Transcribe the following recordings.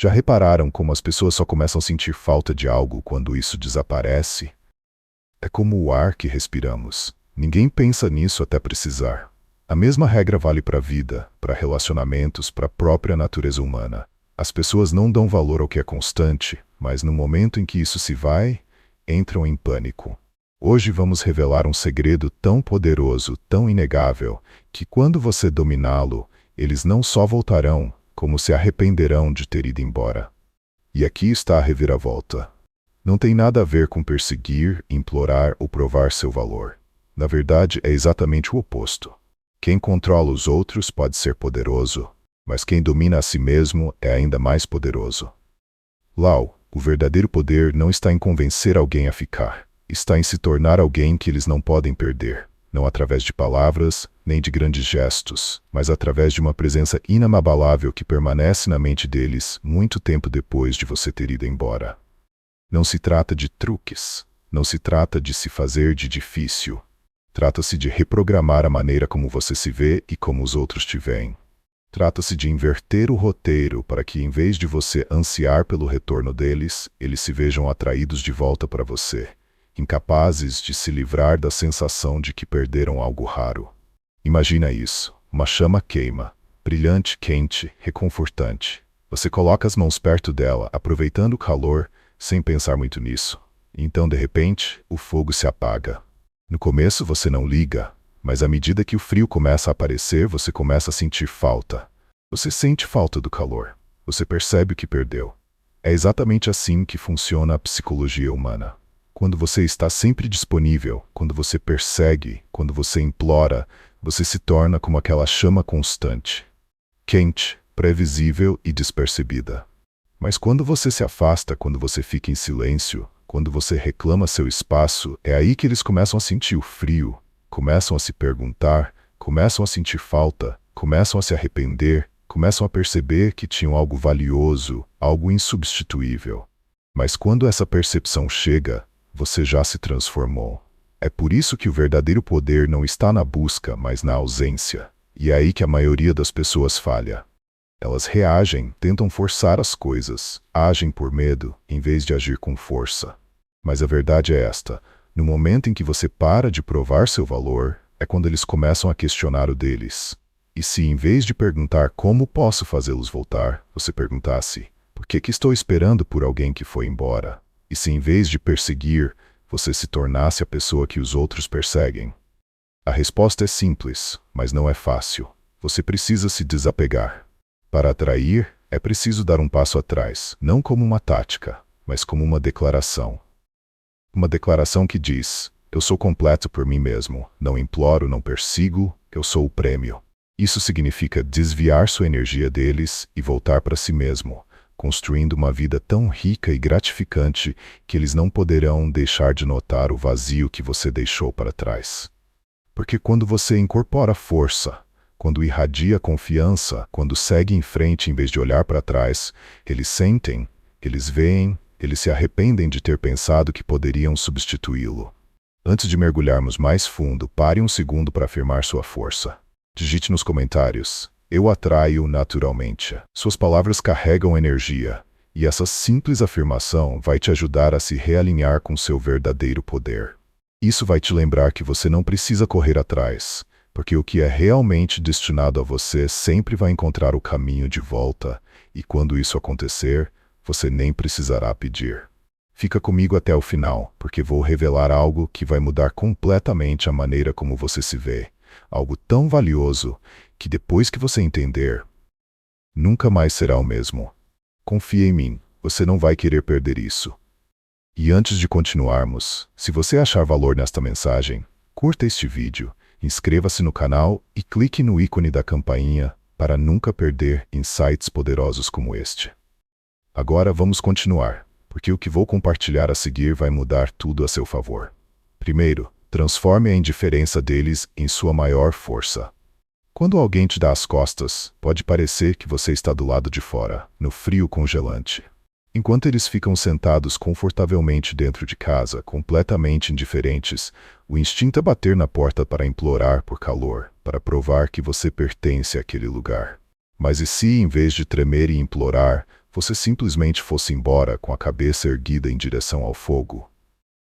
Já repararam como as pessoas só começam a sentir falta de algo quando isso desaparece? É como o ar que respiramos. Ninguém pensa nisso até precisar. A mesma regra vale para a vida, para relacionamentos, para a própria natureza humana. As pessoas não dão valor ao que é constante, mas no momento em que isso se vai, entram em pânico. Hoje vamos revelar um segredo tão poderoso, tão inegável, que quando você dominá-lo, eles não só voltarão, como se arrependerão de ter ido embora. E aqui está a reviravolta. Não tem nada a ver com perseguir, implorar ou provar seu valor. Na verdade, é exatamente o oposto. Quem controla os outros pode ser poderoso, mas quem domina a si mesmo é ainda mais poderoso. Lao, o verdadeiro poder não está em convencer alguém a ficar. Está em se tornar alguém que eles não podem perder, não através de palavras, nem de grandes gestos, mas através de uma presença inabalável que permanece na mente deles muito tempo depois de você ter ido embora. Não se trata de truques, não se trata de se fazer de difícil. Trata-se de reprogramar a maneira como você se vê e como os outros te veem. Trata-se de inverter o roteiro para que, em vez de você ansiar pelo retorno deles, eles se vejam atraídos de volta para você, incapazes de se livrar da sensação de que perderam algo raro. Imagina isso, uma chama queima, brilhante, quente, reconfortante. Você coloca as mãos perto dela, aproveitando o calor, sem pensar muito nisso. Então, de repente, o fogo se apaga. No começo você não liga, mas à medida que o frio começa a aparecer, você começa a sentir falta. Você sente falta do calor. Você percebe o que perdeu. É exatamente assim que funciona a psicologia humana. Quando você está sempre disponível, quando você persegue, quando você implora, você se torna como aquela chama constante, quente, previsível e despercebida. Mas quando você se afasta, quando você fica em silêncio, quando você reclama seu espaço, é aí que eles começam a sentir o frio, começam a se perguntar, começam a sentir falta, começam a se arrepender, começam a perceber que tinham algo valioso, algo insubstituível. Mas quando essa percepção chega, você já se transformou. É por isso que o verdadeiro poder não está na busca, mas na ausência. E é aí que a maioria das pessoas falha. Elas reagem, tentam forçar as coisas, agem por medo, em vez de agir com força. Mas a verdade é esta: no momento em que você para de provar seu valor, é quando eles começam a questionar o deles. E se, em vez de perguntar como posso fazê-los voltar, você perguntasse: por que estou esperando por alguém que foi embora? E se, em vez de perseguir, você se tornasse a pessoa que os outros perseguem? A resposta é simples, mas não é fácil. Você precisa se desapegar. Para atrair, é preciso dar um passo atrás, não como uma tática, mas como uma declaração. Uma declaração que diz: eu sou completo por mim mesmo, não imploro, não persigo, eu sou o prêmio. Isso significa desviar sua energia deles e voltar para si mesmo, construindo uma vida tão rica e gratificante que eles não poderão deixar de notar o vazio que você deixou para trás. Porque quando você incorpora força, quando irradia confiança, quando segue em frente em vez de olhar para trás, eles sentem, eles veem, eles se arrependem de ter pensado que poderiam substituí-lo. Antes de mergulharmos mais fundo, pare um segundo para afirmar sua força. Digite nos comentários: eu atraio naturalmente. Suas palavras carregam energia, e essa simples afirmação vai te ajudar a se realinhar com seu verdadeiro poder. Isso vai te lembrar que você não precisa correr atrás, porque o que é realmente destinado a você sempre vai encontrar o caminho de volta, e quando isso acontecer, você nem precisará pedir. Fica comigo até o final, porque vou revelar algo que vai mudar completamente a maneira como você se vê. Algo tão valioso que depois que você entender, nunca mais será o mesmo. Confia em mim, você não vai querer perder isso. E antes de continuarmos, se você achar valor nesta mensagem, curta este vídeo, inscreva-se no canal e clique no ícone da campainha para nunca perder insights poderosos como este. Agora vamos continuar, porque o que vou compartilhar a seguir vai mudar tudo a seu favor. Primeiro, transforme a indiferença deles em sua maior força. Quando alguém te dá as costas, pode parecer que você está do lado de fora, no frio congelante. Enquanto eles ficam sentados confortavelmente dentro de casa, completamente indiferentes, o instinto é bater na porta para implorar por calor, para provar que você pertence àquele lugar. Mas e se, em vez de tremer e implorar, você simplesmente fosse embora com a cabeça erguida em direção ao fogo.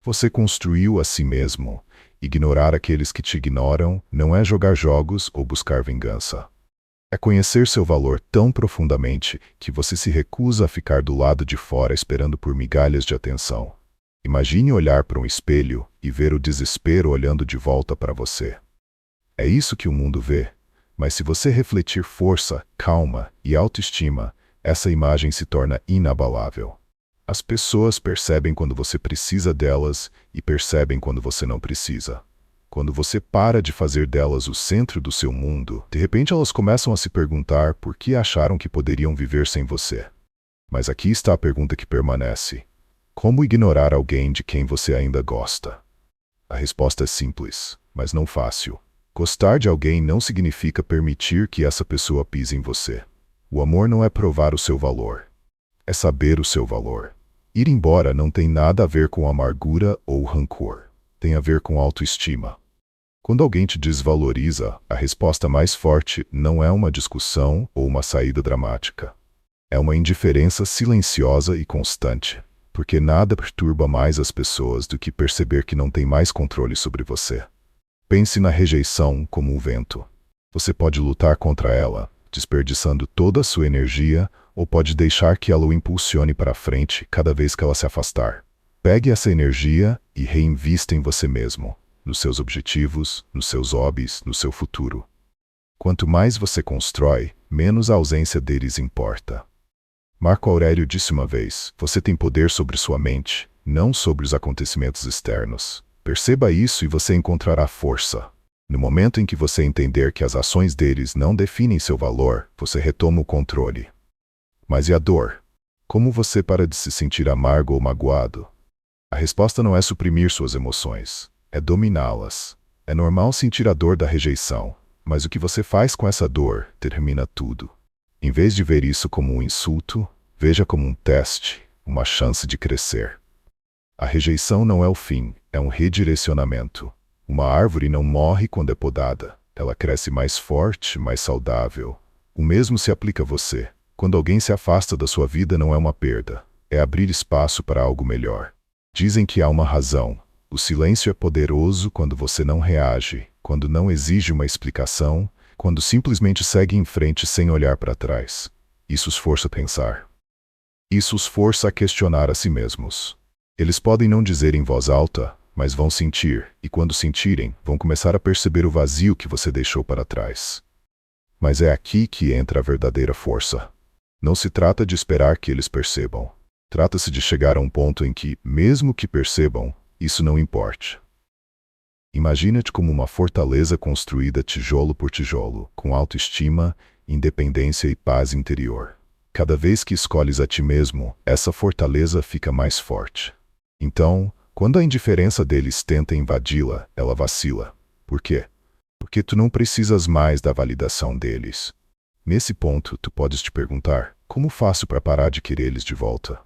Você construiu a si mesmo. Ignorar aqueles que te ignoram não é jogar jogos ou buscar vingança. É conhecer seu valor tão profundamente que você se recusa a ficar do lado de fora esperando por migalhas de atenção. Imagine olhar para um espelho e ver o desespero olhando de volta para você. É isso que o mundo vê, mas se você refletir força, calma e autoestima, essa imagem se torna inabalável. As pessoas percebem quando você precisa delas e percebem quando você não precisa. Quando você para de fazer delas o centro do seu mundo, de repente elas começam a se perguntar por que acharam que poderiam viver sem você. Mas aqui está a pergunta que permanece. Como ignorar alguém de quem você ainda gosta? A resposta é simples, mas não fácil. Gostar de alguém não significa permitir que essa pessoa pise em você. O amor não é provar o seu valor. É saber o seu valor. Ir embora não tem nada a ver com amargura ou rancor. Tem a ver com autoestima. Quando alguém te desvaloriza, a resposta mais forte não é uma discussão ou uma saída dramática. É uma indiferença silenciosa e constante, porque nada perturba mais as pessoas do que perceber que não tem mais controle sobre você. Pense na rejeição como um vento. Você pode lutar contra ela, desperdiçando toda a sua energia, ou pode deixar que ela o impulsione para frente cada vez que ela se afastar. Pegue essa energia e reinvista em você mesmo, nos seus objetivos, nos seus hobbies, no seu futuro. Quanto mais você constrói, menos a ausência deles importa. Marco Aurélio disse uma vez: você tem poder sobre sua mente, não sobre os acontecimentos externos. Perceba isso e você encontrará força. No momento em que você entender que as ações deles não definem seu valor, você retoma o controle. Mas e a dor? Como você para de se sentir amargo ou magoado? A resposta não é suprimir suas emoções, é dominá-las. É normal sentir a dor da rejeição, mas o que você faz com essa dor determina tudo. Em vez de ver isso como um insulto, veja como um teste, uma chance de crescer. A rejeição não é o fim, é um redirecionamento. Uma árvore não morre quando é podada, ela cresce mais forte, mais saudável. O mesmo se aplica a você. Quando alguém se afasta da sua vida não é uma perda, é abrir espaço para algo melhor. Dizem que há uma razão. O silêncio é poderoso quando você não reage, quando não exige uma explicação, quando simplesmente segue em frente sem olhar para trás. Isso os força a pensar. Isso os força a questionar a si mesmos. Eles podem não dizer em voz alta, mas vão sentir, e quando sentirem, vão começar a perceber o vazio que você deixou para trás. Mas é aqui que entra a verdadeira força. Não se trata de esperar que eles percebam. Trata-se de chegar a um ponto em que, mesmo que percebam, isso não importe. Imagina-te como uma fortaleza construída tijolo por tijolo, com autoestima, independência e paz interior. Cada vez que escolhes a ti mesmo, essa fortaleza fica mais forte. Então, quando a indiferença deles tenta invadi-la, ela vacila. Por quê? Porque tu não precisas mais da validação deles. Nesse ponto, tu podes te perguntar: como faço para parar de querer eles de volta?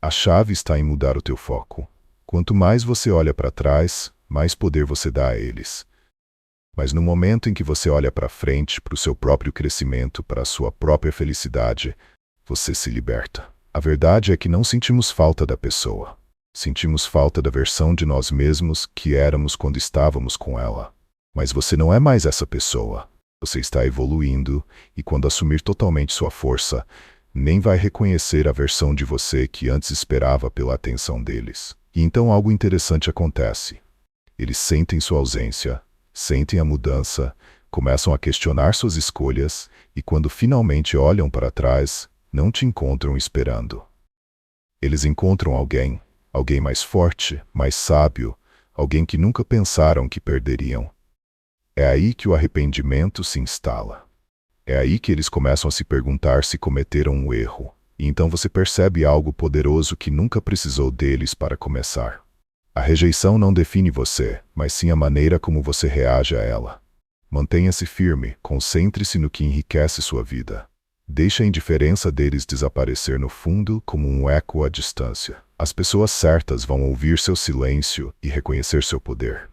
A chave está em mudar o teu foco. Quanto mais você olha para trás, mais poder você dá a eles. Mas no momento em que você olha para frente, para o seu próprio crescimento, para a sua própria felicidade, você se liberta. A verdade é que não sentimos falta da pessoa. Sentimos falta da versão de nós mesmos que éramos quando estávamos com ela. Mas você não é mais essa pessoa. Você está evoluindo, e quando assumir totalmente sua força, nem vai reconhecer a versão de você que antes esperava pela atenção deles. E então algo interessante acontece. Eles sentem sua ausência, sentem a mudança, começam a questionar suas escolhas, e quando finalmente olham para trás, não te encontram esperando. Eles encontram alguém mais forte, mais sábio, alguém que nunca pensaram que perderiam. É aí que o arrependimento se instala. É aí que eles começam a se perguntar se cometeram um erro, e então você percebe algo poderoso que nunca precisou deles para começar. A rejeição não define você, mas sim a maneira como você reage a ela. Mantenha-se firme, concentre-se no que enriquece sua vida. Deixe a indiferença deles desaparecer no fundo como um eco à distância. As pessoas certas vão ouvir seu silêncio e reconhecer seu poder.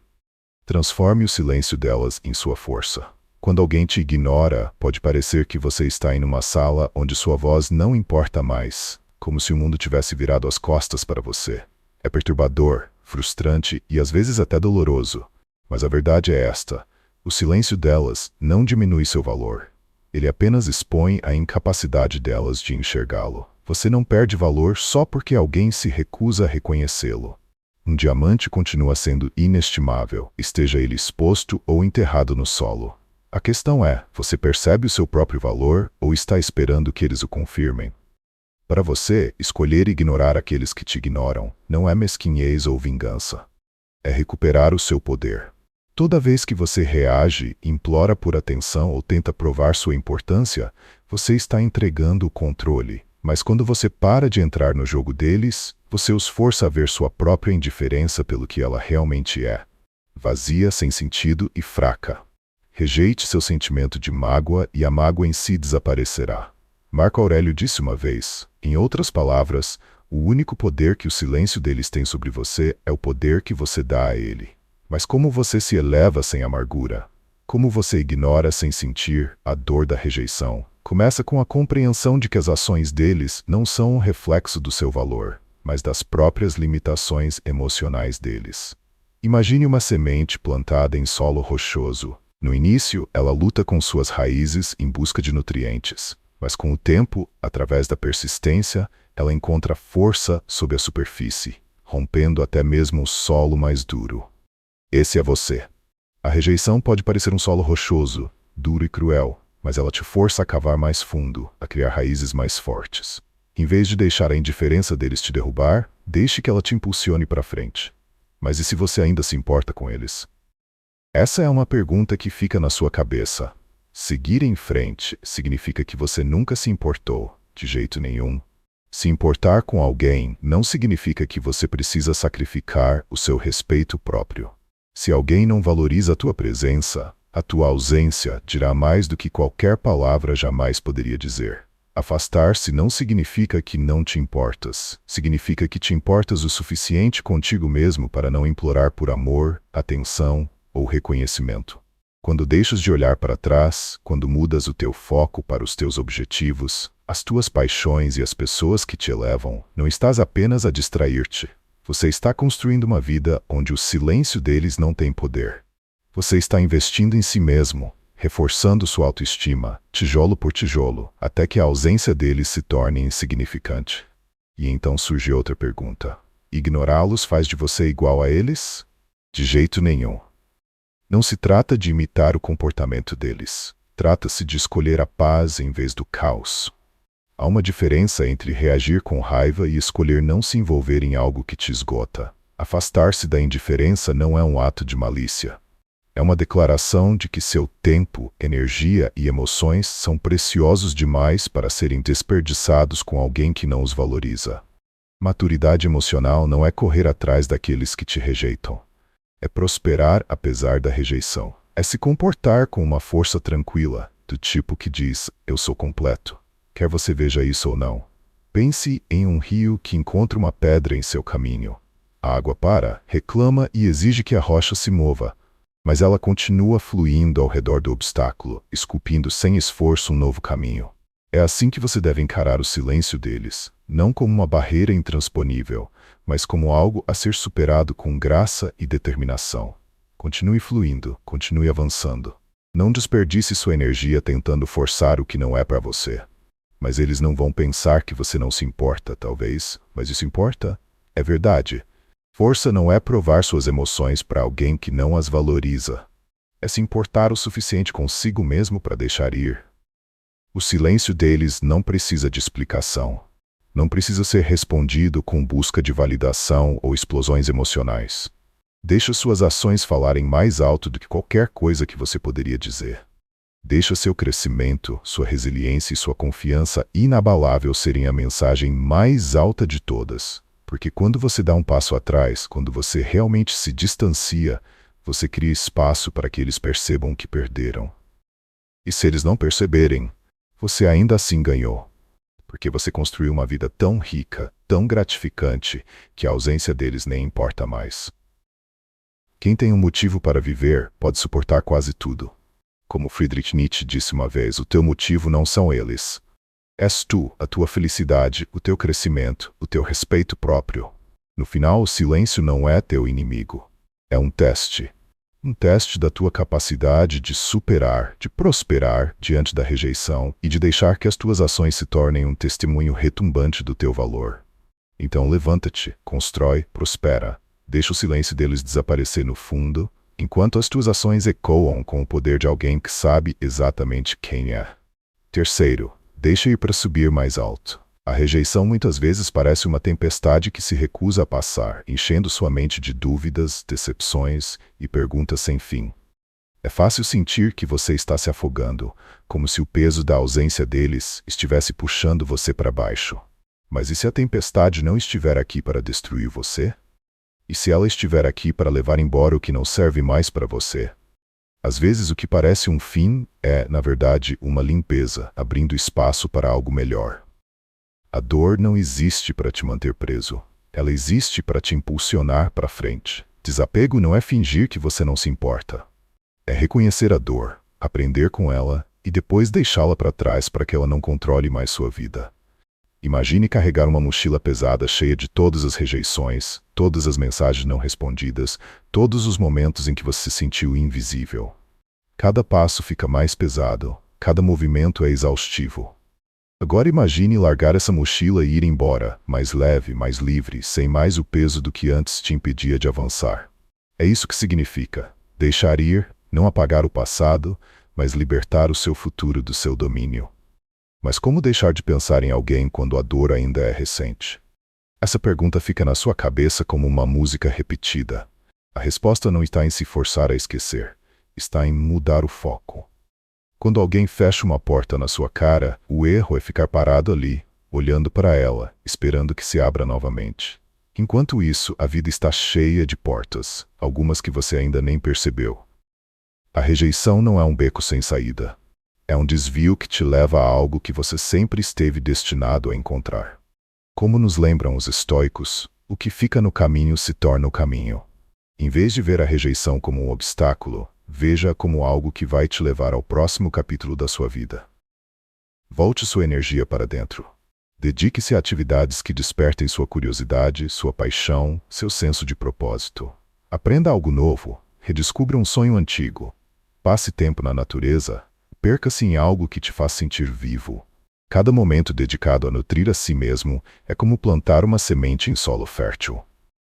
Transforme o silêncio delas em sua força. Quando alguém te ignora, pode parecer que você está em uma sala onde sua voz não importa mais, como se o mundo tivesse virado as costas para você. É perturbador, frustrante e às vezes até doloroso. Mas a verdade é esta: o silêncio delas não diminui seu valor. Ele apenas expõe a incapacidade delas de enxergá-lo. Você não perde valor só porque alguém se recusa a reconhecê-lo. Um diamante continua sendo inestimável, esteja ele exposto ou enterrado no solo. A questão é: você percebe o seu próprio valor ou está esperando que eles o confirmem? Para você, escolher ignorar aqueles que te ignoram não é mesquinhez ou vingança. É recuperar o seu poder. Toda vez que você reage, implora por atenção ou tenta provar sua importância, você está entregando o controle. Mas quando você para de entrar no jogo deles, você os força a ver sua própria indiferença pelo que ela realmente é: vazia, sem sentido e fraca. Rejeite seu sentimento de mágoa e a mágoa em si desaparecerá. Marco Aurélio disse uma vez: em outras palavras, o único poder que o silêncio deles tem sobre você é o poder que você dá a ele. Mas como você se eleva sem amargura? Como você ignora sem sentir a dor da rejeição? Começa com a compreensão de que as ações deles não são um reflexo do seu valor, mas das próprias limitações emocionais deles. Imagine uma semente plantada em solo rochoso. No início, ela luta com suas raízes em busca de nutrientes, mas com o tempo, através da persistência, ela encontra força sob a superfície, rompendo até mesmo o solo mais duro. Esse é você. A rejeição pode parecer um solo rochoso, duro e cruel, mas ela te força a cavar mais fundo, a criar raízes mais fortes. Em vez de deixar a indiferença deles te derrubar, deixe que ela te impulsione para frente. Mas e se você ainda se importa com eles? Essa é uma pergunta que fica na sua cabeça. Seguir em frente significa que você nunca se importou, de jeito nenhum. Se importar com alguém não significa que você precisa sacrificar o seu respeito próprio. Se alguém não valoriza a tua presença, a tua ausência dirá mais do que qualquer palavra jamais poderia dizer. Afastar-se não significa que não te importas. Significa que te importas o suficiente contigo mesmo para não implorar por amor, atenção ou reconhecimento. Quando deixas de olhar para trás, quando mudas o teu foco para os teus objetivos, as tuas paixões e as pessoas que te elevam, não estás apenas a distrair-te. Você está construindo uma vida onde o silêncio deles não tem poder. Você está investindo em si mesmo, reforçando sua autoestima, tijolo por tijolo, até que a ausência deles se torne insignificante. E então surge outra pergunta: ignorá-los faz de você igual a eles? De jeito nenhum. Não se trata de imitar o comportamento deles. Trata-se de escolher a paz em vez do caos. Há uma diferença entre reagir com raiva e escolher não se envolver em algo que te esgota. Afastar-se da indiferença não é um ato de malícia. É uma declaração de que seu tempo, energia e emoções são preciosos demais para serem desperdiçados com alguém que não os valoriza. Maturidade emocional não é correr atrás daqueles que te rejeitam. É prosperar apesar da rejeição. É se comportar com uma força tranquila, do tipo que diz: eu sou completo. Quer você veja isso ou não. Pense em um rio que encontra uma pedra em seu caminho. A água para, reclama e exige que a rocha se mova, mas ela continua fluindo ao redor do obstáculo, esculpindo sem esforço um novo caminho. É assim que você deve encarar o silêncio deles, não como uma barreira intransponível, mas como algo a ser superado com graça e determinação. Continue fluindo, continue avançando. Não desperdice sua energia tentando forçar o que não é para você. Mas eles não vão pensar que você não se importa, talvez, mas isso importa. É verdade. Força não é provar suas emoções para alguém que não as valoriza. É se importar o suficiente consigo mesmo para deixar ir. O silêncio deles não precisa de explicação. Não precisa ser respondido com busca de validação ou explosões emocionais. Deixa suas ações falarem mais alto do que qualquer coisa que você poderia dizer. Deixa seu crescimento, sua resiliência e sua confiança inabalável serem a mensagem mais alta de todas. Porque quando você dá um passo atrás, quando você realmente se distancia, você cria espaço para que eles percebam que perderam. E se eles não perceberem, você ainda assim ganhou. Porque você construiu uma vida tão rica, tão gratificante, que a ausência deles nem importa mais. Quem tem um motivo para viver pode suportar quase tudo. Como Friedrich Nietzsche disse uma vez: o teu motivo não são eles. És tu, a tua felicidade, o teu crescimento, o teu respeito próprio. No final, o silêncio não é teu inimigo. É um teste. Um teste da tua capacidade de superar, de prosperar diante da rejeição e de deixar que as tuas ações se tornem um testemunho retumbante do teu valor. Então levanta-te, constrói, prospera. Deixa o silêncio deles desaparecer no fundo, enquanto as tuas ações ecoam com o poder de alguém que sabe exatamente quem é. Terceiro, deixa ir para subir mais alto. A rejeição muitas vezes parece uma tempestade que se recusa a passar, enchendo sua mente de dúvidas, decepções e perguntas sem fim. É fácil sentir que você está se afogando, como se o peso da ausência deles estivesse puxando você para baixo. Mas e se a tempestade não estiver aqui para destruir você? E se ela estiver aqui para levar embora o que não serve mais para você? Às vezes o que parece um fim é, na verdade, uma limpeza, abrindo espaço para algo melhor. A dor não existe para te manter preso. Ela existe para te impulsionar para frente. Desapego não é fingir que você não se importa. É reconhecer a dor, aprender com ela e depois deixá-la para trás para que ela não controle mais sua vida. Imagine carregar uma mochila pesada cheia de todas as rejeições, todas as mensagens não respondidas, todos os momentos em que você se sentiu invisível. Cada passo fica mais pesado, cada movimento é exaustivo. Agora imagine largar essa mochila e ir embora, mais leve, mais livre, sem mais o peso do que antes te impedia de avançar. É isso que significa deixar ir, não apagar o passado, mas libertar o seu futuro do seu domínio. Mas como deixar de pensar em alguém quando a dor ainda é recente? Essa pergunta fica na sua cabeça como uma música repetida. A resposta não está em se forçar a esquecer, está em mudar o foco. Quando alguém fecha uma porta na sua cara, o erro é ficar parado ali, olhando para ela, esperando que se abra novamente. Enquanto isso, a vida está cheia de portas, algumas que você ainda nem percebeu. A rejeição não é um beco sem saída. É um desvio que te leva a algo que você sempre esteve destinado a encontrar. Como nos lembram os estoicos, o que fica no caminho se torna o caminho. Em vez de ver a rejeição como um obstáculo, veja-a como algo que vai te levar ao próximo capítulo da sua vida. Volte sua energia para dentro. Dedique-se a atividades que despertem sua curiosidade, sua paixão, seu senso de propósito. Aprenda algo novo, redescubra um sonho antigo. Passe tempo na natureza. Perca-se em algo que te faz sentir vivo. Cada momento dedicado a nutrir a si mesmo é como plantar uma semente em solo fértil.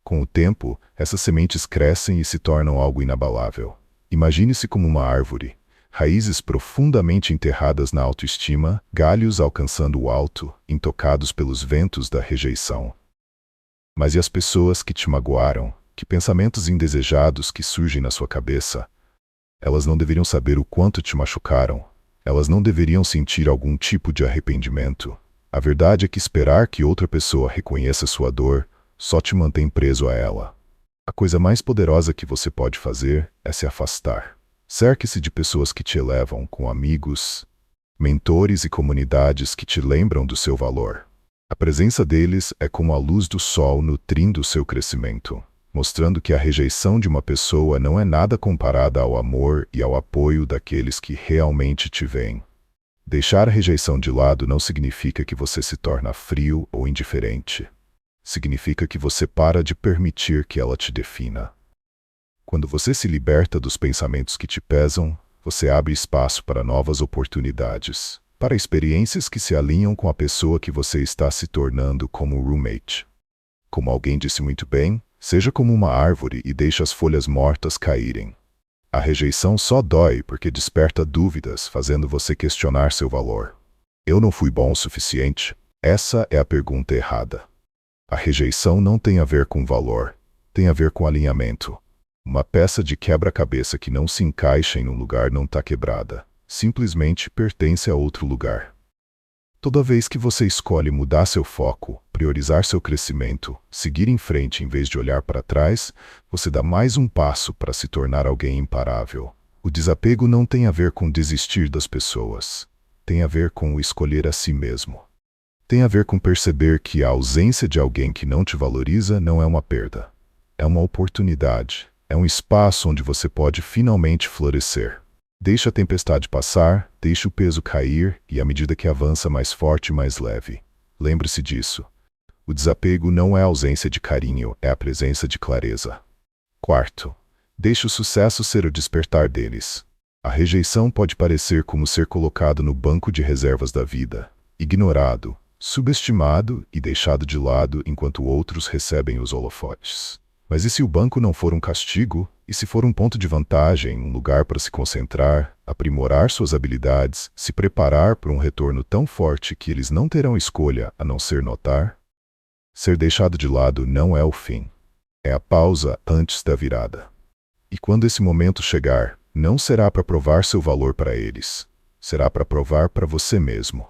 Com o tempo, essas sementes crescem e se tornam algo inabalável. Imagine-se como uma árvore, raízes profundamente enterradas na autoestima, galhos alcançando o alto, intocados pelos ventos da rejeição. Mas e as pessoas que te magoaram? Que pensamentos indesejados que surgem na sua cabeça? Elas não deveriam saber o quanto te machucaram. Elas não deveriam sentir algum tipo de arrependimento. A verdade é que esperar que outra pessoa reconheça sua dor só te mantém preso a ela. A coisa mais poderosa que você pode fazer é se afastar. Cerque-se de pessoas que te elevam, com amigos, mentores e comunidades que te lembram do seu valor. A presença deles é como a luz do sol nutrindo o seu crescimento, mostrando que a rejeição de uma pessoa não é nada comparada ao amor e ao apoio daqueles que realmente te veem. Deixar a rejeição de lado não significa que você se torna frio ou indiferente. Significa que você para de permitir que ela te defina. Quando você se liberta dos pensamentos que te pesam, você abre espaço para novas oportunidades, para experiências que se alinham com a pessoa que você está se tornando como roommate. Como alguém disse muito bem, seja como uma árvore e deixe as folhas mortas caírem. A rejeição só dói porque desperta dúvidas, fazendo você questionar seu valor. Eu não fui bom o suficiente? Essa é a pergunta errada. A rejeição não tem a ver com valor, tem a ver com alinhamento. Uma peça de quebra-cabeça que não se encaixa em um lugar não está quebrada, simplesmente pertence a outro lugar. Toda vez que você escolhe mudar seu foco, priorizar seu crescimento, seguir em frente em vez de olhar para trás, você dá mais um passo para se tornar alguém imparável. O desapego não tem a ver com desistir das pessoas. Tem a ver com o escolher a si mesmo. Tem a ver com perceber que a ausência de alguém que não te valoriza não é uma perda. É uma oportunidade. É um espaço onde você pode finalmente florescer. Deixe a tempestade passar, deixe o peso cair e, à medida que avança, mais forte e mais leve. Lembre-se disso. O desapego não é a ausência de carinho, é a presença de clareza. Quarto, deixe o sucesso ser o despertar deles. A rejeição pode parecer como ser colocado no banco de reservas da vida, ignorado, subestimado e deixado de lado enquanto outros recebem os holofotes. Mas e se o banco não for um castigo? E se for um ponto de vantagem, um lugar para se concentrar, aprimorar suas habilidades, se preparar para um retorno tão forte que eles não terão escolha a não ser notar? Ser deixado de lado não é o fim. É a pausa antes da virada. E quando esse momento chegar, não será para provar seu valor para eles. Será para provar para você mesmo.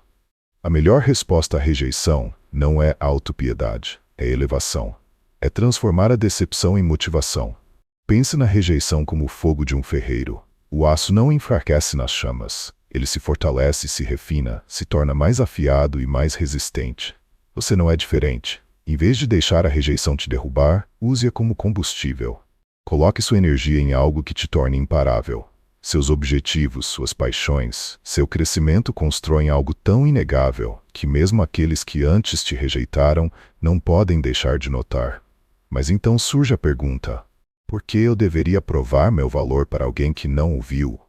A melhor resposta à rejeição não é autopiedade, é elevação. É transformar a decepção em motivação. Pense na rejeição como o fogo de um ferreiro. O aço não enfraquece nas chamas. Ele se fortalece, se refina, se torna mais afiado e mais resistente. Você não é diferente. Em vez de deixar a rejeição te derrubar, use-a como combustível. Coloque sua energia em algo que te torne imparável. Seus objetivos, suas paixões, seu crescimento constroem algo tão inegável que mesmo aqueles que antes te rejeitaram não podem deixar de notar. Mas então surge a pergunta: por que eu deveria provar meu valor para alguém que não o viu?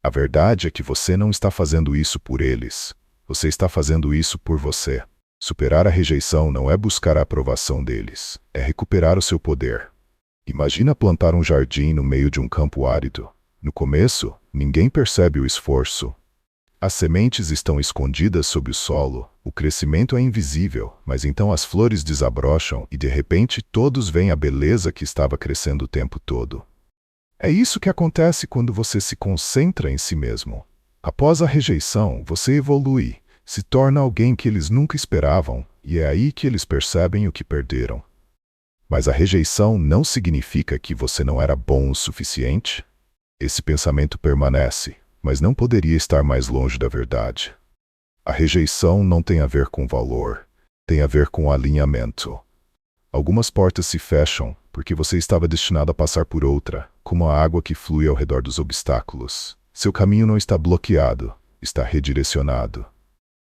A verdade é que você não está fazendo isso por eles. Você está fazendo isso por você. Superar a rejeição não é buscar a aprovação deles, é recuperar o seu poder. Imagina plantar um jardim no meio de um campo árido. No começo, ninguém percebe o esforço. As sementes estão escondidas sob o solo, o crescimento é invisível, mas então as flores desabrocham e de repente todos veem a beleza que estava crescendo o tempo todo. É isso que acontece quando você se concentra em si mesmo. Após a rejeição, você evolui, se torna alguém que eles nunca esperavam, e é aí que eles percebem o que perderam. Mas a rejeição não significa que você não era bom o suficiente? Esse pensamento permanece, mas não poderia estar mais longe da verdade. A rejeição não tem a ver com valor, tem a ver com alinhamento. Algumas portas se fecham porque você estava destinado a passar por outra, como a água que flui ao redor dos obstáculos. Seu caminho não está bloqueado, está redirecionado.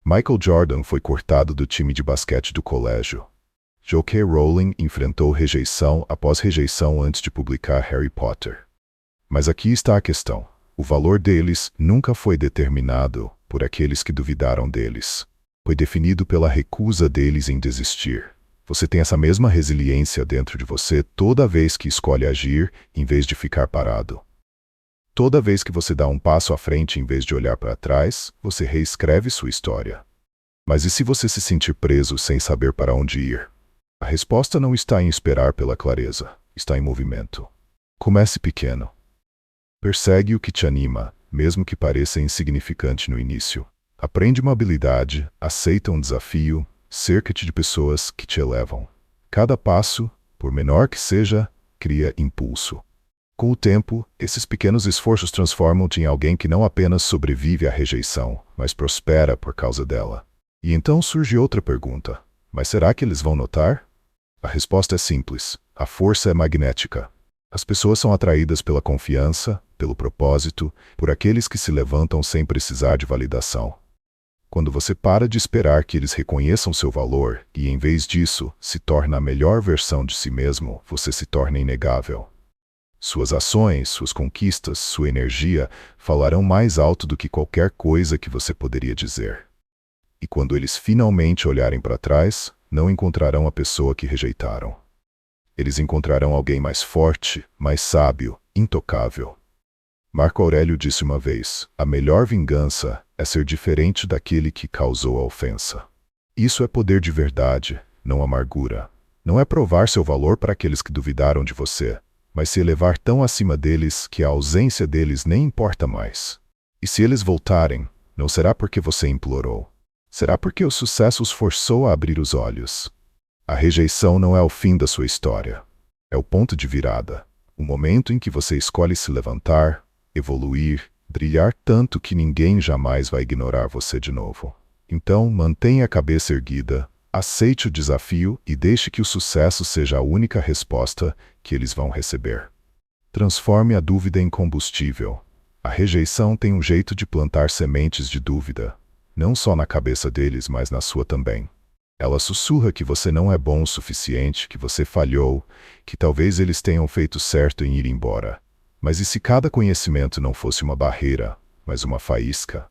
Michael Jordan foi cortado do time de basquete do colégio. J.K. Rowling enfrentou rejeição após rejeição antes de publicar Harry Potter. Mas aqui está a questão. O valor deles nunca foi determinado por aqueles que duvidaram deles. Foi definido pela recusa deles em desistir. Você tem essa mesma resiliência dentro de você toda vez que escolhe agir em vez de ficar parado. Toda vez que você dá um passo à frente em vez de olhar para trás, você reescreve sua história. Mas e se você se sentir preso sem saber para onde ir? A resposta não está em esperar pela clareza, está em movimento. Comece pequeno. Persegue o que te anima, mesmo que pareça insignificante no início. Aprende uma habilidade, aceita um desafio, cerca-te de pessoas que te elevam. Cada passo, por menor que seja, cria impulso. Com o tempo, esses pequenos esforços transformam-te em alguém que não apenas sobrevive à rejeição, mas prospera por causa dela. E então surge outra pergunta: mas será que eles vão notar? A resposta é simples: a força é magnética. As pessoas são atraídas pela confiança, pelo propósito, por aqueles que se levantam sem precisar de validação. Quando você para de esperar que eles reconheçam seu valor e, em vez disso, se torna a melhor versão de si mesmo, você se torna inegável. Suas ações, suas conquistas, sua energia falarão mais alto do que qualquer coisa que você poderia dizer. E quando eles finalmente olharem para trás, não encontrarão a pessoa que rejeitaram. Eles encontrarão alguém mais forte, mais sábio, intocável. Marco Aurélio disse uma vez: a melhor vingança é ser diferente daquele que causou a ofensa. Isso é poder de verdade, não amargura. Não é provar seu valor para aqueles que duvidaram de você, mas se elevar tão acima deles que a ausência deles nem importa mais. E se eles voltarem, não será porque você implorou. Será porque o sucesso os forçou a abrir os olhos. A rejeição não é o fim da sua história. É o ponto de virada. O momento em que você escolhe se levantar, evoluir, brilhar tanto que ninguém jamais vai ignorar você de novo. Então, mantenha a cabeça erguida, aceite o desafio e deixe que o sucesso seja a única resposta que eles vão receber. Transforme a dúvida em combustível. A rejeição tem um jeito de plantar sementes de dúvida, não só na cabeça deles, mas na sua também. Ela sussurra que você não é bom o suficiente, que você falhou, que talvez eles tenham feito certo em ir embora. Mas e se cada conhecimento não fosse uma barreira, mas uma faísca?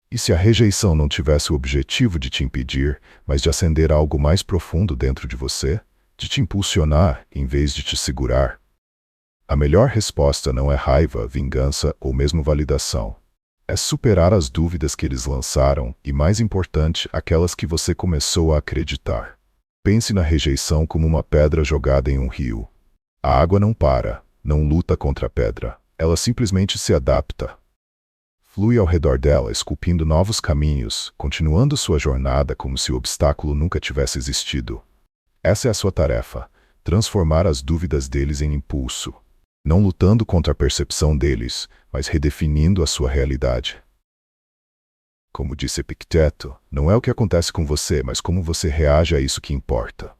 E se a rejeição não tivesse o objetivo de te impedir, mas de acender algo mais profundo dentro de você? De te impulsionar, em vez de te segurar? A melhor resposta não é raiva, vingança ou mesmo validação. É superar as dúvidas que eles lançaram e, mais importante, aquelas que você começou a acreditar. Pense na rejeição como uma pedra jogada em um rio. A água não para, não luta contra a pedra. Ela simplesmente se adapta. Flui ao redor dela, esculpindo novos caminhos, continuando sua jornada como se o obstáculo nunca tivesse existido. Essa é a sua tarefa, transformar as dúvidas deles em impulso. Não lutando contra a percepção deles, mas redefinindo a sua realidade. Como disse Epicteto, não é o que acontece com você, mas como você reage a isso que importa.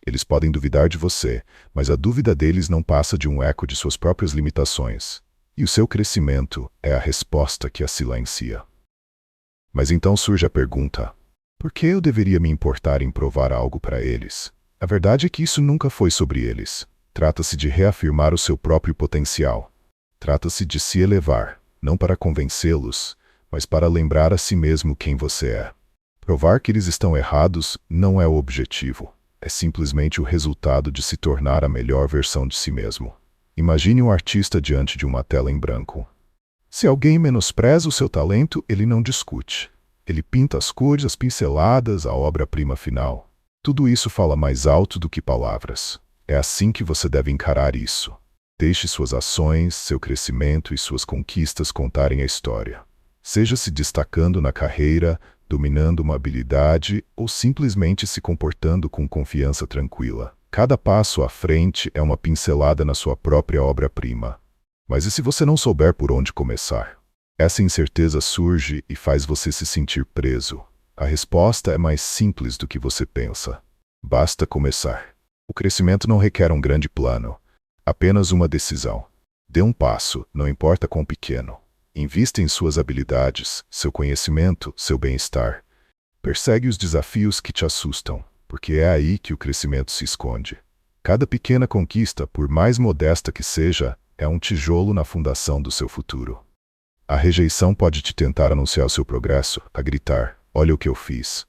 Eles podem duvidar de você, mas a dúvida deles não passa de um eco de suas próprias limitações. E o seu crescimento é a resposta que a silencia. Mas então surge a pergunta: por que eu deveria me importar em provar algo para eles? A verdade é que isso nunca foi sobre eles. Trata-se de reafirmar o seu próprio potencial. Trata-se de se elevar, não para convencê-los, mas para lembrar a si mesmo quem você é. Provar que eles estão errados não é o objetivo. É simplesmente o resultado de se tornar a melhor versão de si mesmo. Imagine um artista diante de uma tela em branco. Se alguém menospreza o seu talento, ele não discute. Ele pinta as cores, as pinceladas, a obra-prima final. Tudo isso fala mais alto do que palavras. É assim que você deve encarar isso. Deixe suas ações, seu crescimento e suas conquistas contarem a história. Seja se destacando na carreira, dominando uma habilidade ou simplesmente se comportando com confiança tranquila. Cada passo à frente é uma pincelada na sua própria obra-prima. Mas e se você não souber por onde começar? Essa incerteza surge e faz você se sentir preso. A resposta é mais simples do que você pensa. Basta começar. O crescimento não requer um grande plano, apenas uma decisão. Dê um passo, não importa quão pequeno. Invista em suas habilidades, seu conhecimento, seu bem-estar. Persegue os desafios que te assustam, porque é aí que o crescimento se esconde. Cada pequena conquista, por mais modesta que seja, é um tijolo na fundação do seu futuro. A rejeição pode te tentar anunciar o seu progresso, a gritar: olha o que eu fiz.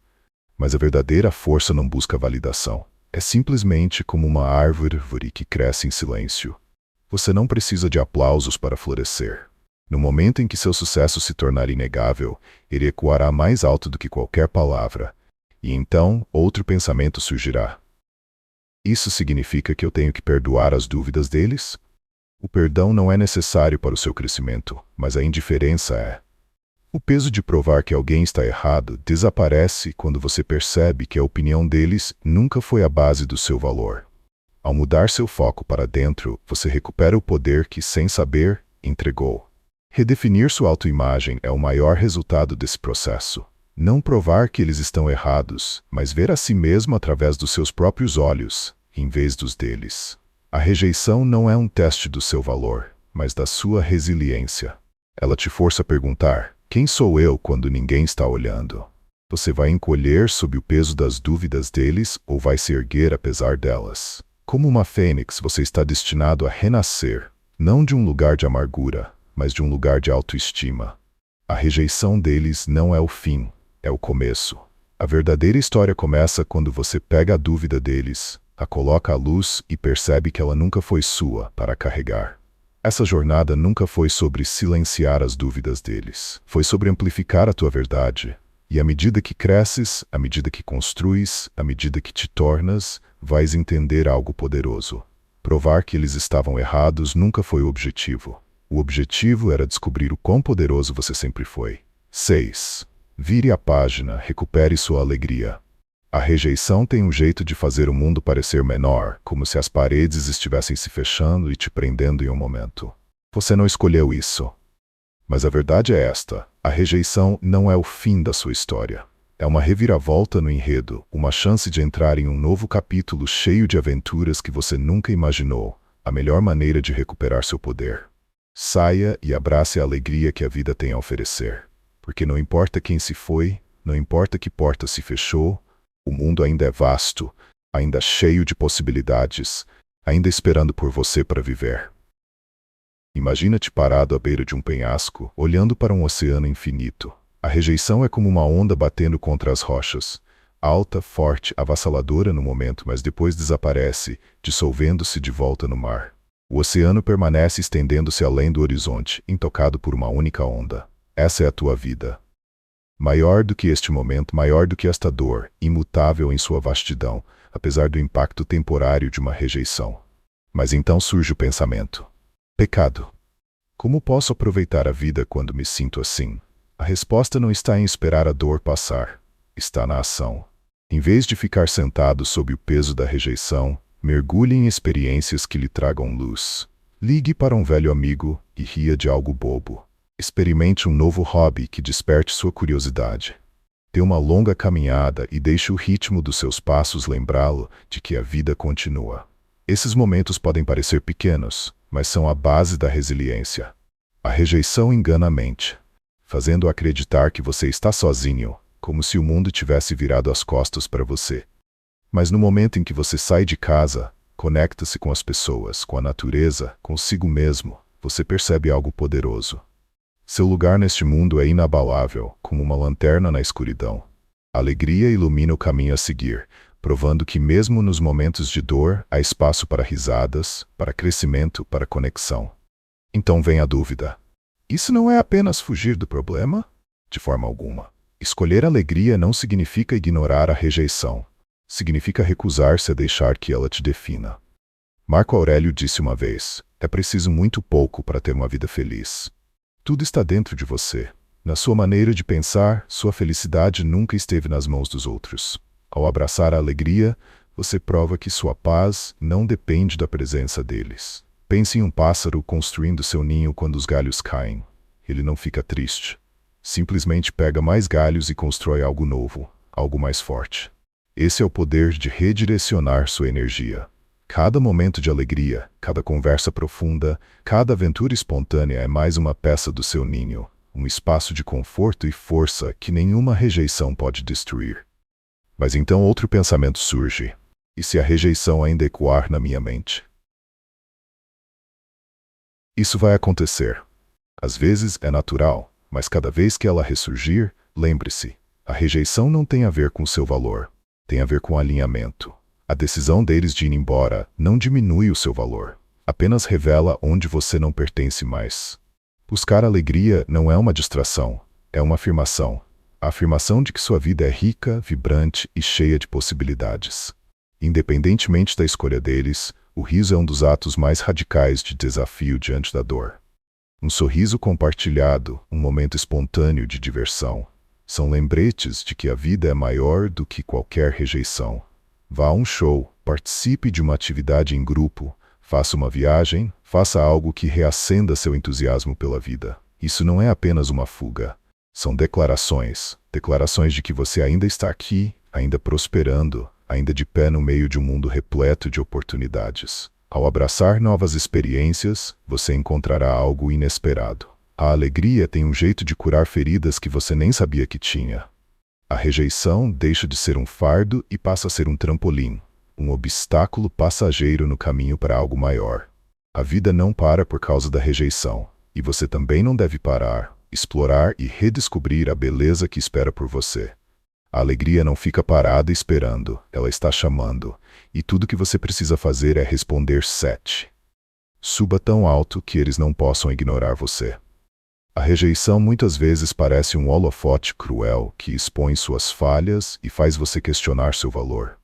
Mas a verdadeira força não busca validação. É simplesmente como uma árvore que cresce em silêncio. Você não precisa de aplausos para florescer. No momento em que seu sucesso se tornar inegável, ele ecoará mais alto do que qualquer palavra. E então, outro pensamento surgirá. Isso significa que eu tenho que perdoar as dúvidas deles? O perdão não é necessário para o seu crescimento, mas a indiferença é. O peso de provar que alguém está errado desaparece quando você percebe que a opinião deles nunca foi a base do seu valor. Ao mudar seu foco para dentro, você recupera o poder que, sem saber, entregou. Redefinir sua autoimagem é o maior resultado desse processo. Não provar que eles estão errados, mas ver a si mesmo através dos seus próprios olhos, em vez dos deles. A rejeição não é um teste do seu valor, mas da sua resiliência. Ela te força a perguntar: quem sou eu quando ninguém está olhando? Você vai encolher sob o peso das dúvidas deles ou vai se erguer apesar delas? Como uma fênix, você está destinado a renascer, não de um lugar de amargura, mas de um lugar de autoestima. A rejeição deles não é o fim, é o começo. A verdadeira história começa quando você pega a dúvida deles, a coloca à luz e percebe que ela nunca foi sua para carregar. Essa jornada nunca foi sobre silenciar as dúvidas deles. Foi sobre amplificar a tua verdade. E à medida que cresces, à medida que construis, à medida que te tornas, vais entender algo poderoso. Provar que eles estavam errados nunca foi o objetivo. O objetivo era descobrir o quão poderoso você sempre foi. 6. Vire a página, recupere sua alegria. A rejeição tem um jeito de fazer o mundo parecer menor, como se as paredes estivessem se fechando e te prendendo em um momento. Você não escolheu isso. Mas a verdade é esta: a rejeição não é o fim da sua história. É uma reviravolta no enredo, uma chance de entrar em um novo capítulo cheio de aventuras que você nunca imaginou, a melhor maneira de recuperar seu poder. Saia e abrace a alegria que a vida tem a oferecer. Porque não importa quem se foi, não importa que porta se fechou, o mundo ainda é vasto, ainda cheio de possibilidades, ainda esperando por você para viver. Imagina-te parado à beira de um penhasco, olhando para um oceano infinito. A rejeição é como uma onda batendo contra as rochas, alta, forte, avassaladora no momento, mas depois desaparece, dissolvendo-se de volta no mar. O oceano permanece estendendo-se além do horizonte, intocado por uma única onda. Essa é a tua vida. Maior do que este momento, maior do que esta dor, imutável em sua vastidão, apesar do impacto temporário de uma rejeição. Mas então surge o pensamento: pecado. Como posso aproveitar a vida quando me sinto assim? A resposta não está em esperar a dor passar, está na ação. Em vez de ficar sentado sob o peso da rejeição, mergulhe em experiências que lhe tragam luz. Ligue para um velho amigo e ria de algo bobo. Experimente um novo hobby que desperte sua curiosidade. Dê uma longa caminhada e deixe o ritmo dos seus passos lembrá-lo de que a vida continua. Esses momentos podem parecer pequenos, mas são a base da resiliência. A rejeição engana a mente, fazendo acreditar que você está sozinho, como se o mundo tivesse virado as costas para você. Mas no momento em que você sai de casa, conecta-se com as pessoas, com a natureza, consigo mesmo, você percebe algo poderoso. Seu lugar neste mundo é inabalável, como uma lanterna na escuridão. A alegria ilumina o caminho a seguir, provando que mesmo nos momentos de dor, há espaço para risadas, para crescimento, para conexão. Então vem a dúvida. Isso não é apenas fugir do problema? De forma alguma. Escolher alegria não significa ignorar a rejeição. Significa recusar-se a deixar que ela te defina. Marco Aurélio disse uma vez: é preciso muito pouco para ter uma vida feliz. Tudo está dentro de você. Na sua maneira de pensar, sua felicidade nunca esteve nas mãos dos outros. Ao abraçar a alegria, você prova que sua paz não depende da presença deles. Pense em um pássaro construindo seu ninho quando os galhos caem. Ele não fica triste. Simplesmente pega mais galhos e constrói algo novo, algo mais forte. Esse é o poder de redirecionar sua energia. Cada momento de alegria, cada conversa profunda, cada aventura espontânea é mais uma peça do seu ninho, um espaço de conforto e força que nenhuma rejeição pode destruir. Mas então outro pensamento surge. E se a rejeição ainda ecoar na minha mente? Isso vai acontecer. Às vezes é natural, mas cada vez que ela ressurgir, lembre-se, a rejeição não tem a ver com seu valor, tem a ver com alinhamento. A decisão deles de ir embora não diminui o seu valor, apenas revela onde você não pertence mais. Buscar alegria não é uma distração, é uma afirmação. A afirmação de que sua vida é rica, vibrante e cheia de possibilidades. Independentemente da escolha deles, o riso é um dos atos mais radicais de desafio diante da dor. Um sorriso compartilhado, um momento espontâneo de diversão, são lembretes de que a vida é maior do que qualquer rejeição. Vá a um show, participe de uma atividade em grupo, faça uma viagem, faça algo que reacenda seu entusiasmo pela vida. Isso não é apenas uma fuga. São declarações de que você ainda está aqui, ainda prosperando, ainda de pé no meio de um mundo repleto de oportunidades. Ao abraçar novas experiências, você encontrará algo inesperado. A alegria tem um jeito de curar feridas que você nem sabia que tinha. A rejeição deixa de ser um fardo e passa a ser um trampolim, um obstáculo passageiro no caminho para algo maior. A vida não para por causa da rejeição, e você também não deve parar, explorar e redescobrir a beleza que espera por você. A alegria não fica parada esperando, ela está chamando, e tudo que você precisa fazer é responder 7. Suba tão alto que eles não possam ignorar você. A rejeição muitas vezes parece um holofote cruel que expõe suas falhas e faz você questionar seu valor.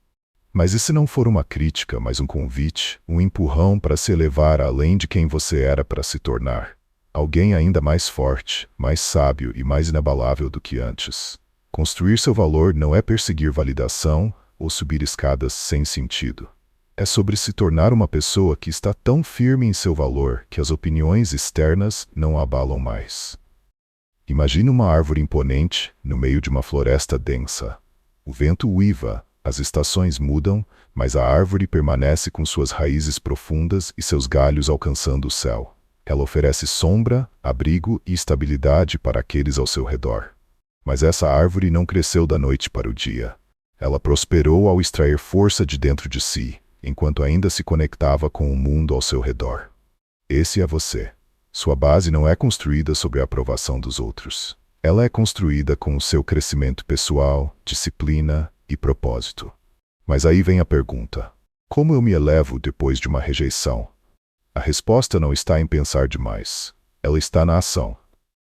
Mas e se não for uma crítica, mas um convite, um empurrão para se elevar além de quem você era para se tornar? Alguém ainda mais forte, mais sábio e mais inabalável do que antes. Construir seu valor não é perseguir validação ou subir escadas sem sentido. É sobre se tornar uma pessoa que está tão firme em seu valor que as opiniões externas não a abalam mais. Imagine uma árvore imponente no meio de uma floresta densa. O vento uiva, as estações mudam, mas a árvore permanece com suas raízes profundas e seus galhos alcançando o céu. Ela oferece sombra, abrigo e estabilidade para aqueles ao seu redor. Mas essa árvore não cresceu da noite para o dia. Ela prosperou ao extrair força de dentro de si, enquanto ainda se conectava com o mundo ao seu redor. Esse é você. Sua base não é construída sobre a aprovação dos outros. Ela é construída com o seu crescimento pessoal, disciplina e propósito. Mas aí vem a pergunta: como eu me elevo depois de uma rejeição? A resposta não está em pensar demais. Ela está na ação.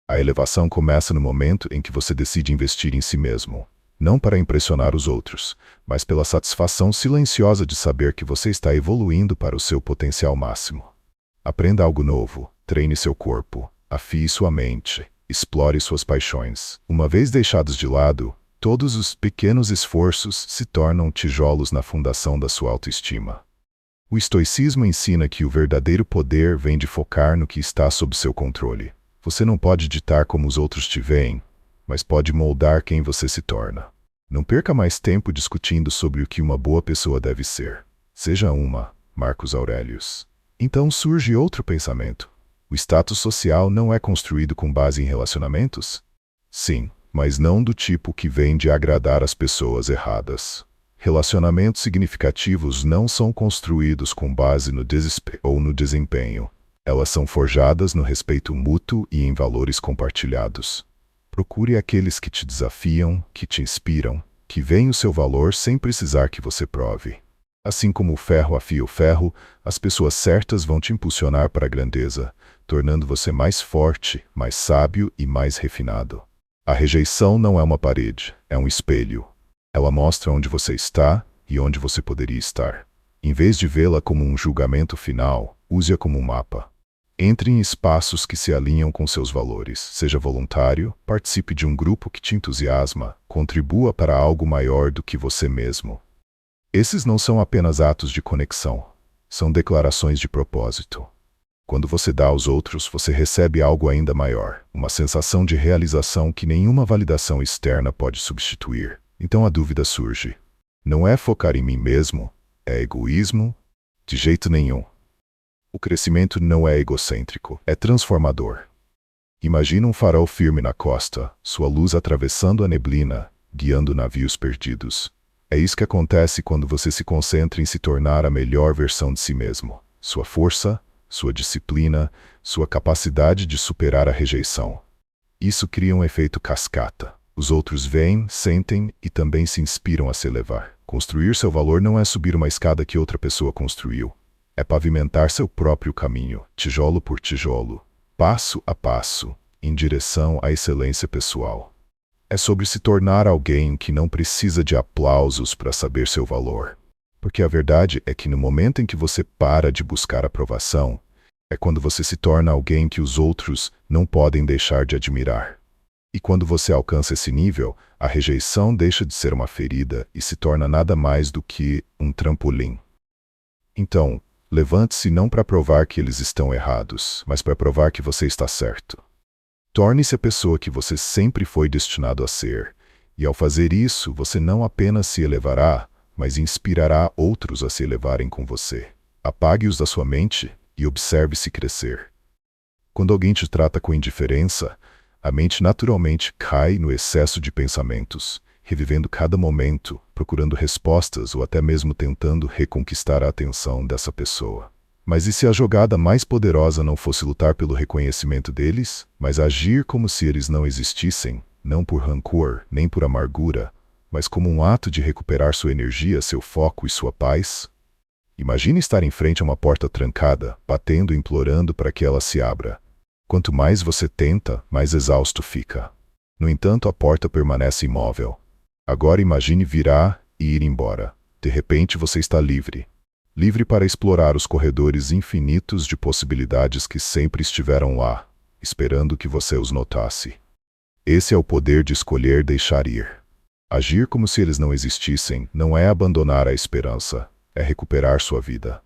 A elevação começa no momento em que você decide investir em si mesmo. Não para impressionar os outros, mas pela satisfação silenciosa de saber que você está evoluindo para o seu potencial máximo. Aprenda algo novo, treine seu corpo, afie sua mente, explore suas paixões. Uma vez deixados de lado, todos os pequenos esforços se tornam tijolos na fundação da sua autoestima. O estoicismo ensina que o verdadeiro poder vem de focar no que está sob seu controle. Você não pode ditar como os outros te veem, mas pode moldar quem você se torna. Não perca mais tempo discutindo sobre o que uma boa pessoa deve ser. Seja uma, Marcos Aurelius. Então surge outro pensamento. O status social não é construído com base em relacionamentos? Sim, mas não do tipo que vem de agradar as pessoas erradas. Relacionamentos significativos não são construídos com base no desespero ou no desempenho. Elas são forjadas no respeito mútuo e em valores compartilhados. Procure aqueles que te desafiam, que te inspiram, que veem o seu valor sem precisar que você prove. Assim como o ferro afia o ferro, as pessoas certas vão te impulsionar para a grandeza, tornando você mais forte, mais sábio e mais refinado. A rejeição não é uma parede, é um espelho. Ela mostra onde você está e onde você poderia estar. Em vez de vê-la como um julgamento final, use-a como um mapa. Entre em espaços que se alinham com seus valores. Seja voluntário, participe de um grupo que te entusiasma, contribua para algo maior do que você mesmo. Esses não são apenas atos de conexão, são declarações de propósito. Quando você dá aos outros, você recebe algo ainda maior, uma sensação de realização que nenhuma validação externa pode substituir. Então a dúvida surge: não é focar em mim mesmo? É egoísmo? De jeito nenhum. O crescimento não é egocêntrico, é transformador. Imagina um farol firme na costa, sua luz atravessando a neblina, guiando navios perdidos. É isso que acontece quando você se concentra em se tornar a melhor versão de si mesmo. Sua força, sua disciplina, sua capacidade de superar a rejeição. Isso cria um efeito cascata. Os outros veem, sentem e também se inspiram a se elevar. Construir seu valor não é subir uma escada que outra pessoa construiu. É pavimentar seu próprio caminho, tijolo por tijolo, passo a passo, em direção à excelência pessoal. É sobre se tornar alguém que não precisa de aplausos para saber seu valor. Porque a verdade é que no momento em que você para de buscar aprovação, é quando você se torna alguém que os outros não podem deixar de admirar. E quando você alcança esse nível, a rejeição deixa de ser uma ferida e se torna nada mais do que um trampolim. Então, levante-se não para provar que eles estão errados, mas para provar que você está certo. Torne-se a pessoa que você sempre foi destinado a ser, e ao fazer isso, você não apenas se elevará, mas inspirará outros a se elevarem com você. Apague-os da sua mente e observe-se crescer. Quando alguém te trata com indiferença, a mente naturalmente cai no excesso de pensamentos, revivendo cada momento, procurando respostas ou até mesmo tentando reconquistar a atenção dessa pessoa. Mas e se a jogada mais poderosa não fosse lutar pelo reconhecimento deles, mas agir como se eles não existissem, não por rancor, nem por amargura, mas como um ato de recuperar sua energia, seu foco e sua paz? Imagine estar em frente a uma porta trancada, batendo e implorando para que ela se abra. Quanto mais você tenta, mais exausto fica. No entanto, a porta permanece imóvel. Agora imagine virar e ir embora. De repente você está livre. Livre para explorar os corredores infinitos de possibilidades que sempre estiveram lá, esperando que você os notasse. Esse é o poder de escolher deixar ir. Agir como se eles não existissem não é abandonar a esperança, é recuperar sua vida.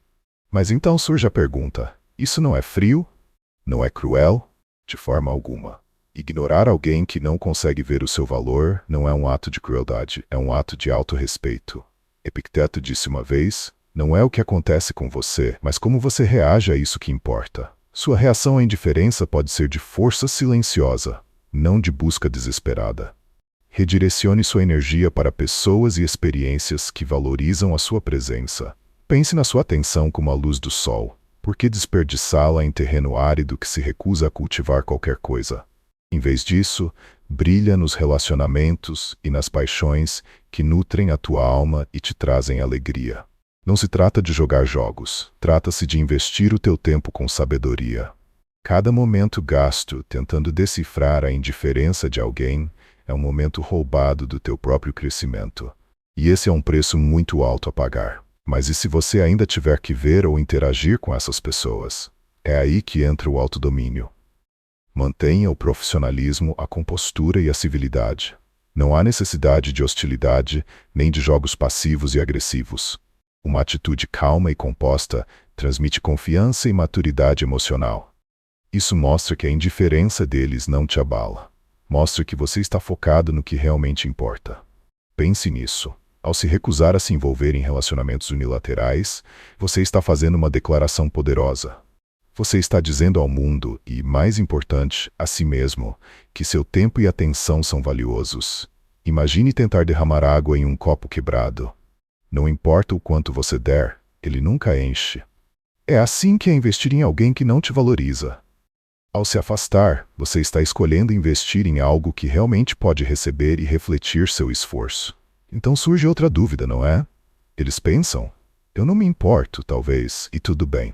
Mas então surge a pergunta: isso não é frio? Não é cruel? De forma alguma. Ignorar alguém que não consegue ver o seu valor não é um ato de crueldade, é um ato de autorrespeito. Epicteto disse uma vez: não é o que acontece com você, mas como você reage a isso que importa. Sua reação à indiferença pode ser de força silenciosa, não de busca desesperada. Redirecione sua energia para pessoas e experiências que valorizam a sua presença. Pense na sua atenção como a luz do sol. Por que desperdiçá-la em terreno árido que se recusa a cultivar qualquer coisa? Em vez disso, brilha nos relacionamentos e nas paixões que nutrem a tua alma e te trazem alegria. Não se trata de jogar jogos, trata-se de investir o teu tempo com sabedoria. Cada momento gasto tentando decifrar a indiferença de alguém é um momento roubado do teu próprio crescimento. E esse é um preço muito alto a pagar. Mas e se você ainda tiver que ver ou interagir com essas pessoas? É aí que entra o autodomínio. Mantenha o profissionalismo, a compostura e a civilidade. Não há necessidade de hostilidade, nem de jogos passivos e agressivos. Uma atitude calma e composta transmite confiança e maturidade emocional. Isso mostra que a indiferença deles não te abala. Mostra que você está focado no que realmente importa. Pense nisso. Ao se recusar a se envolver em relacionamentos unilaterais, você está fazendo uma declaração poderosa. Você está dizendo ao mundo, e, mais importante, a si mesmo, que seu tempo e atenção são valiosos. Imagine tentar derramar água em um copo quebrado. Não importa o quanto você der, ele nunca enche. É assim que é investir em alguém que não te valoriza. Ao se afastar, você está escolhendo investir em algo que realmente pode receber e refletir seu esforço. Então surge outra dúvida, não é? Eles pensam, eu não me importo, talvez, e tudo bem.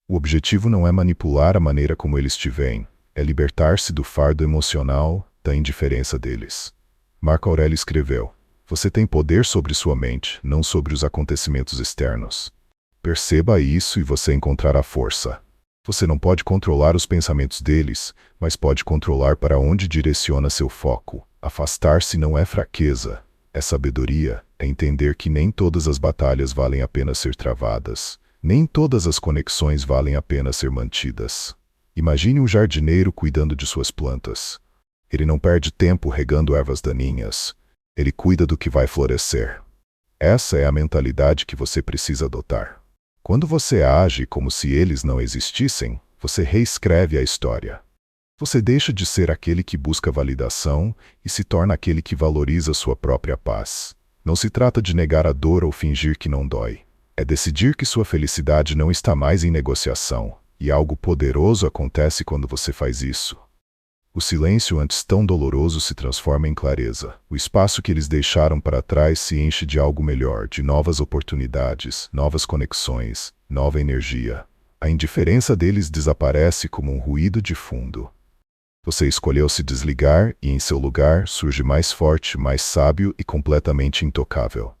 O objetivo não é manipular a maneira como eles te veem, é libertar-se do fardo emocional da indiferença deles. Marco Aurélio escreveu, você tem poder sobre sua mente, não sobre os acontecimentos externos. Perceba isso e você encontrará força. Você não pode controlar os pensamentos deles, mas pode controlar para onde direciona seu foco. Afastar-se não é fraqueza, é sabedoria, é entender que nem todas as batalhas valem a pena ser travadas, nem todas as conexões valem a pena ser mantidas. Imagine um jardineiro cuidando de suas plantas. Ele não perde tempo regando ervas daninhas, ele cuida do que vai florescer. Essa é a mentalidade que você precisa adotar. Quando você age como se eles não existissem, você reescreve a história. Você deixa de ser aquele que busca validação e se torna aquele que valoriza sua própria paz. Não se trata de negar a dor ou fingir que não dói. É decidir que sua felicidade não está mais em negociação, e algo poderoso acontece quando você faz isso. O silêncio antes tão doloroso se transforma em clareza. O espaço que eles deixaram para trás se enche de algo melhor, de novas oportunidades, novas conexões, nova energia. A indiferença deles desaparece como um ruído de fundo. Você escolheu se desligar e em seu lugar surge mais forte, mais sábio e completamente intocável.